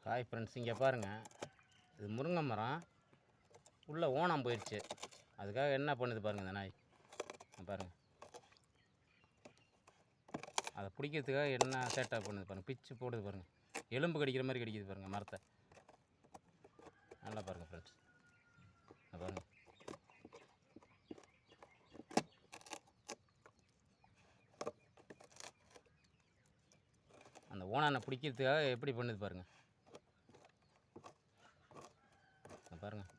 காய் ஃப்ரெண்ட்ஸ், இங்கே பாருங்கள். இது முருங்கை மரம். உள்ளே ஓணம் போயிடுச்சு. அதுக்காக என்ன பண்ணுது பாருங்கள் இந்த நாய். பாருங்கள், அதை பிடிக்கிறதுக்காக என்ன சேட்டை பண்ணுது பாருங்கள். பிச்சு போடுது பாருங்கள். எலும்பு கடிக்கிற மாதிரி கடிக்குது பாருங்கள் மரத்தை. நல்லா பாருங்கள் ஃப்ரெண்ட்ஸ், பாருங்கள். அந்த ஓனானை பிடிக்கிறதுக்காக எப்படி பண்ணுது பாருங்கள். பாருங்கள்,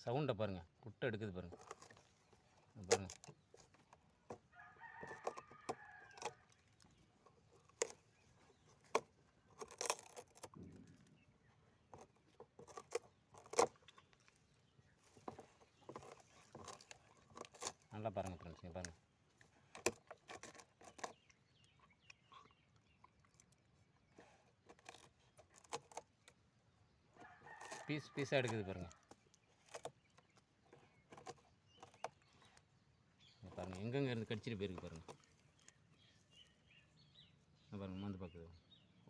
சவுண்டை பாருங்கள். குட்டை எடுக்குது பாருங்கள். பாருங்கள், நல்லா பாருங்கள் ஃப்ரெண்ட்ஸ். இங்கே பாருங்கள், பீஸ் பீஸாக எடுக்குது பாருங்கள். பாருங்கள், எங்கெங்கே இருந்து கடிச்சிட்டு போயிருக்கு பாருங்கள். பாருங்கள், வந்து பார்க்குது.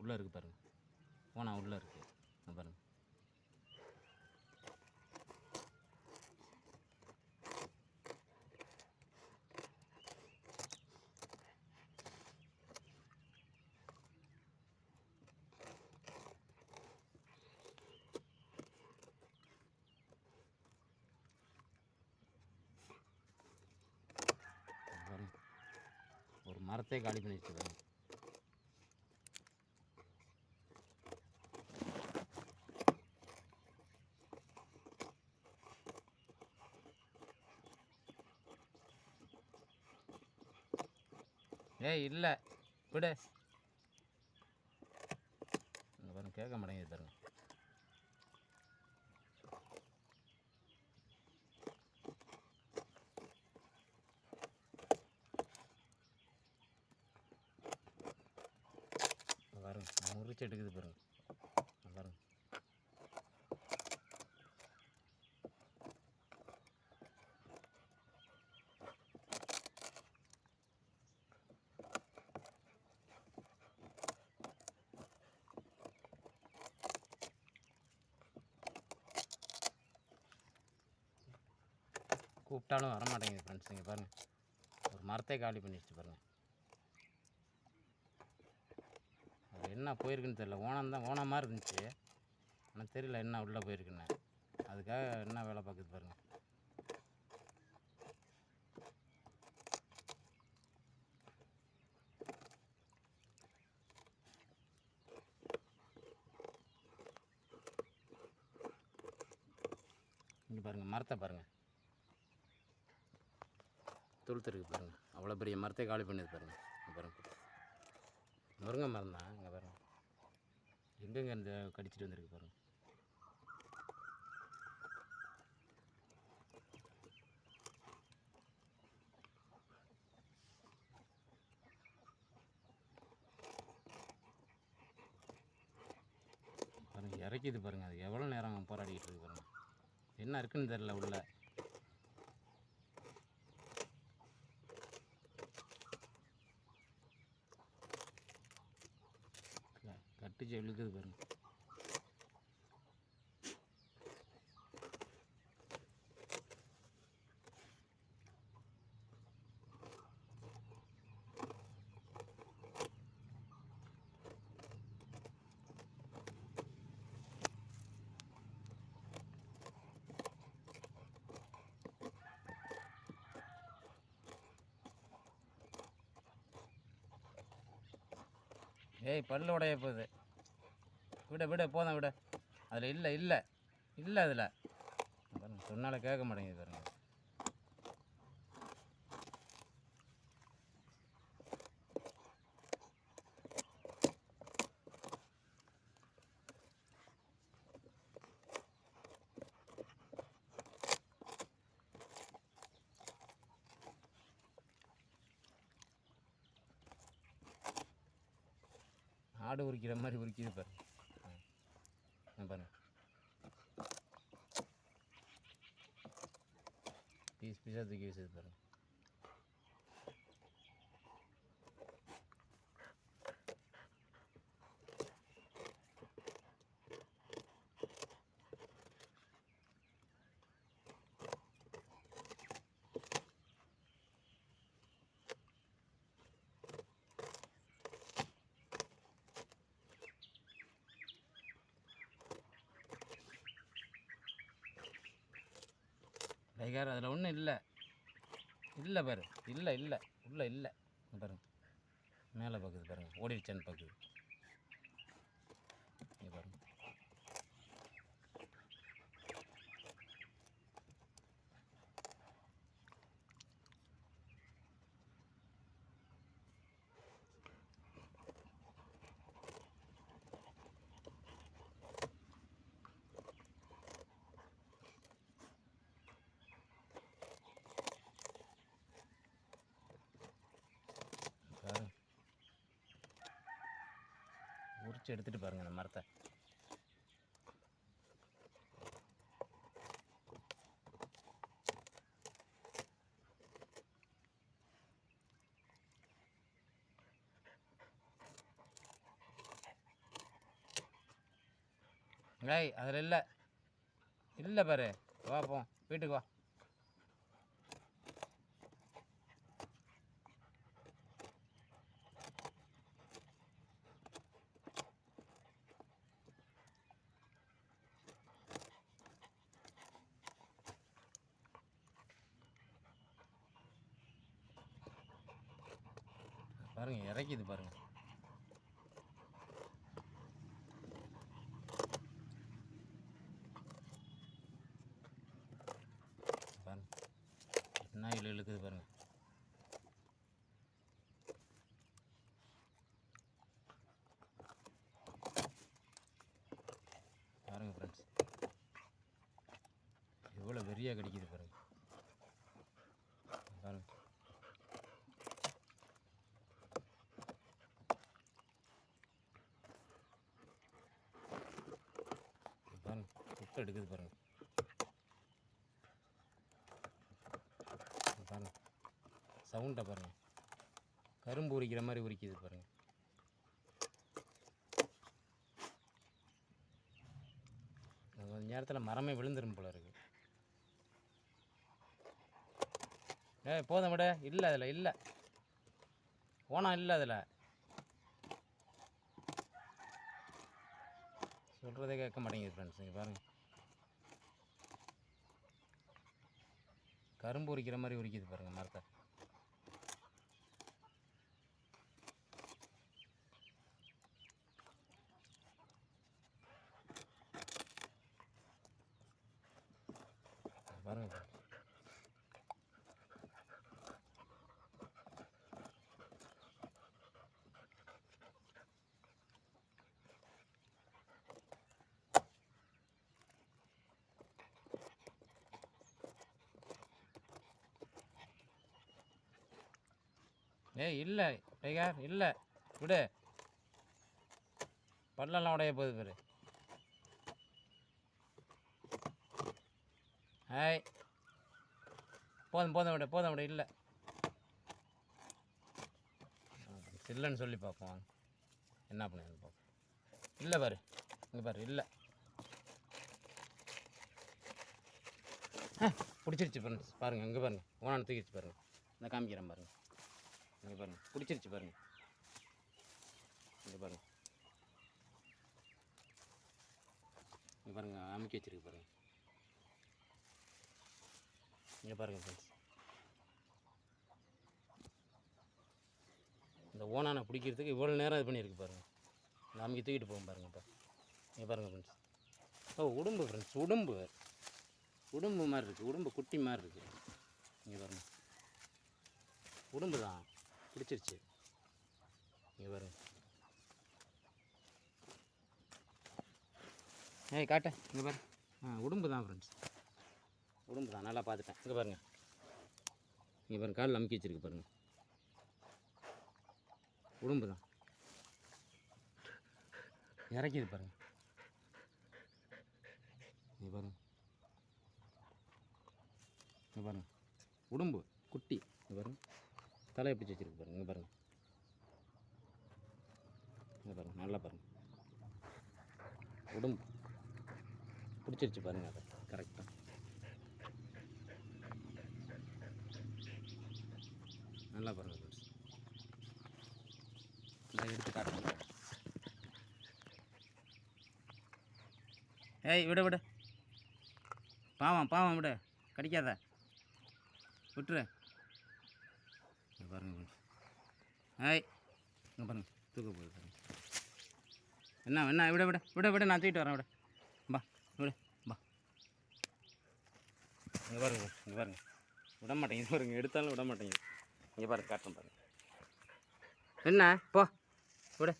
உள்ளே இருக்குது பாருங்கள். ஓனா உள்ளே இருக்குது பாருங்கள். ஒரு மரத்தை காலி பண்ணி வச்சுருக்காங்க. ஏய் இல்லை விடு. பாருங்க, கேட்க மாட்டேங்குது பாருங்க. பாருங்க, முறிச்சு எடுக்குது பாருங்க. பாருங்க, கூப்பிட்டாலும் வரமாட்டேங்குது ஃப்ரெண்ட்ஸ். இங்கே பாருங்கள், ஒரு மரத்தை காலி பண்ணிடுச்சு பாருங்கள். அது என்ன போயிருக்குன்னு தெரியல. ஓனம் மாதிரி இருந்துச்சு, ஆனால் தெரியல என்ன உள்ளே போயிருக்குன்னு. அதுக்காக என்ன வேலை பார்க்குது பாருங்கள். இங்கே பாருங்கள், மரத்தை பாருங்கள். துளுத்துருக்கு பாருங்கள். அவ்வளோ பெரிய மரத்தை காலி பண்ணது பாருங்கள். பாருங்கள், முருங்கை மரம் தான். இங்கே பாருங்கள், எங்கெங்கே இந்த கடிச்சிட்டு வந்துருக்கு பாருங்கள். பாருங்கள், இறக்கிது பாருங்கள். அது எவ்வளோ நேரம் போராடிக்கிட்டு இருக்கு பாருங்கள். என்ன இருக்குன்னு தெரில உள்ள. கட்டிச்சு இழுக்குது பாருங்க. ஏய், பல்லு உடைய போகுது. விட போதும் விட. அதில் இல்லை அதில் பாருங்க. சொன்னால கேட்க மாட்டேங்குது பாருங்க. ஆடு உரிக்கிற மாதிரி உரிக்கிது பாருங்க. பாருங்க, பீஸ் பீஸாக தூக்கி வச்சது பாருங்க. டைகர் அதில் ஒன்றும் இல்லை. இல்லை பாரு, இல்லை இல்லை உள்ளே இல்லை. பாருங்க மேலே பார்க்குது பாருங்கள், ஓடிடுச்சான்னு பார்க்குது. இங்கே பாருங்க. உரிச்சு எடுத்துகிட்டு பாருங்கள் அந்த மரத்தை. ஏய் அதில் இல்லை இல்லை பாரு, வா போ வீட்டுக்கு வா. பாருங்க இறக்கிது பாருங்க. பாருங்க என்ன இழுக்குது பாருங்க. பாருங்க ஃப்ரெண்ட்ஸ், எவ்வளோ வெறியாக கடிக்குது பாருங்க. பாருங்க பாருங்க குட்டை எடுக்குது பாருங்க. பாருங்க சவுண்டை பாருங்க, கரும்பு உரிக்கிற மாதிரி உரிக்குது பாருங்க. கொஞ்ச நேரத்தில் மரமே விழுந்துரும் போல இருக்கு. போதும் விட, இல்லை அதில் இல்லை, ஓனா இல்லை அதில். சொல்கிறதே கேட்க மாட்டேங்குது ஃப்ரெண்ட்ஸ். இங்கே பாருங்கள், கரும்பு உரிக்கிற மாதிரி உரிக்குது பாருங்கள் மரத்தை. பாருங்கள் இல்லை டைகர் இல்லை, விடு, பல்லெல்லாம் உடைய போகுது பாரு. ஹாய் போதும் போதும் விட, போதும் விட, இல்லை இல்லைன்னு சொல்லி பார்ப்போம் என்ன பண்ணுன்னு பார்ப்போம். இல்லை பாரு, இங்கே பாரு, இல்லை பிடிச்சிருச்சு ஃப்ரெண்ட்ஸ். பாருங்கள் இங்கே பாருங்கள், ஓனான்னு தூக்கிடுச்சு பாருங்கள். இந்த காமிக்கிறேன் பாருங்கள், இங்கே பாருங்கள் பிடிச்சிருச்சு பாருங்கள். இங்கே பாருங்கள், இங்கே பாருங்கள் அமுக்கி வச்சிருக்கு பாருங்கள். இங்கே பாருங்கள் ஃப்ரெண்ட்ஸ், இந்த ஓனானை பிடிக்கிறதுக்கு இவ்வளோ நேரம் இது பண்ணியிருக்கு பாருங்கள். இந்த அமுக்கி தூக்கிட்டு போகும் பாருங்கள். இப்போ இங்கே பாருங்கள் ஃப்ரெண்ட்ஸ், உடும்பு ஃப்ரெண்ட்ஸ், உடும்பு மாதிரி இருக்குது, உடும்பு குட்டி மாதிரி இருக்குது. இங்கே பாருங்கள், உடும்பு தான் பிடிச்சிருச்சு. இங்கே பாருங்க, காட்ட, இங்கே பாரு, உடும்பு தான் ஃப்ரெண்ட்ஸ், உடும்பு தான், நல்லா பார்த்துட்டேன். இங்கே பாருங்கள், இங்கே பாருங்கள் காலில் அமுக்கி வச்சிருக்கு பாருங்கள், உடும்பு தான் இறக்கிது பாருங்கள். இங்கே பாருங்கள், இங்கே பாருங்கள் உடும்பு குட்டி. இங்கே பாருங்கள் தலையை பிடிச்சி வச்சிருக்கு பாருங்கள். இங்கே பாருங்கள், இங்கே பாருங்கள் நல்லா பாருங்கள், உடம்பு பிடிச்சிருச்சு பாருங்கள். அதை கரெக்டாக நல்லா பாருங்கள் ஃப்ரெண்ட்ஸ். இதை எடுத்து காட்டுங்க. விடு விடு, பாவம் பாவம், விடு, கடிக்காத. விட்டுரு. இங்கே பாருங்க ஃப்ரெண்ட்ஸ். ஹாய், இங்கே பாருங்க தூக்க போகுது பாருங்க. என்ன விட விட விட விட நான் தூக்கிட்டு வரேன். விட பா விட பா. இங்கே பாருங்க இங்கே பாருங்க, விட மாட்டேங்குது பாருங்க, எடுத்தாலும் விட மாட்டேங்குது. இங்கே பாருங்க காட்டுறேன் பாருங்க. என்ன போ விட.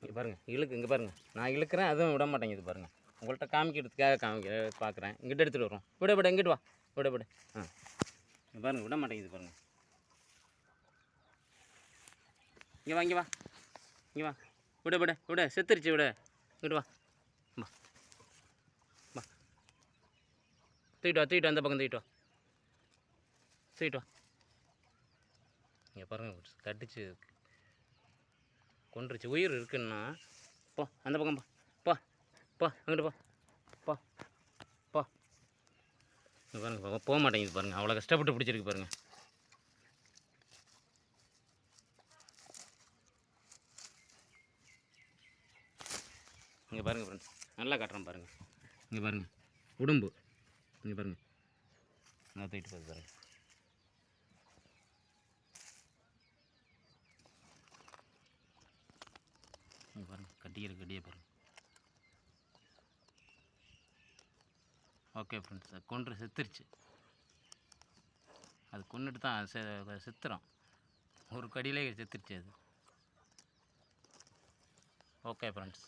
இங்கே பாருங்கள் இழுக்கு, இங்கே பாருங்கள் நான் இழுக்கிறேன், அதுவும் விட மாட்டேங்குது பாருங்கள். உங்கள்கிட்ட காமிக்கிறதுக்காக பார்க்குறேன். இங்கிட்ட எடுத்துகிட்டு வரோம். விட விட இங்கிட்டு வா. விட விட. இங்கே பாருங்கள் விட மாட்டேங்குது பாருங்கள். இங்கே வா இங்கே வா இங்கே வா. விட விட விட, செத்துருச்சு விட. இங்கிட்டு வா வா வா. தூக்கிட்டு வா அந்த பக்கம் தூக்கிட்டு வா. இங்கே பாருங்கள் கடிச்சு கொன்றுச்சு. உயிர் இருக்குன்னா போ அந்த பக்கம் போ போ போ அங்கிட்டு போ போ போ. இங்கே பாருங்க போக மாட்டேங்குது பாருங்கள், அவ்வளோ கஷ்டப்பட்டு பிடிச்சிருக்கு பாருங்கள். இங்கே பாருங்கள் ஃப்ரெண்ட்ஸ், நல்லா காட்டுறேன் பாருங்கள். இங்கே பாருங்கள் உடம்பு, இங்கே பாருங்கள் நான் தூக்கிட்டு போகுது பாருங்கள். இங்கே பாருங்கள் கட்டியே பாருங்கள். ஓகே ஃப்ரெண்ட்ஸ், அது கொன்று செத்துருச்சு. அது கொண்டுட்டு தான் செத்துறோம். ஒரு கடியிலே செத்துருச்சு அது. Okay friends.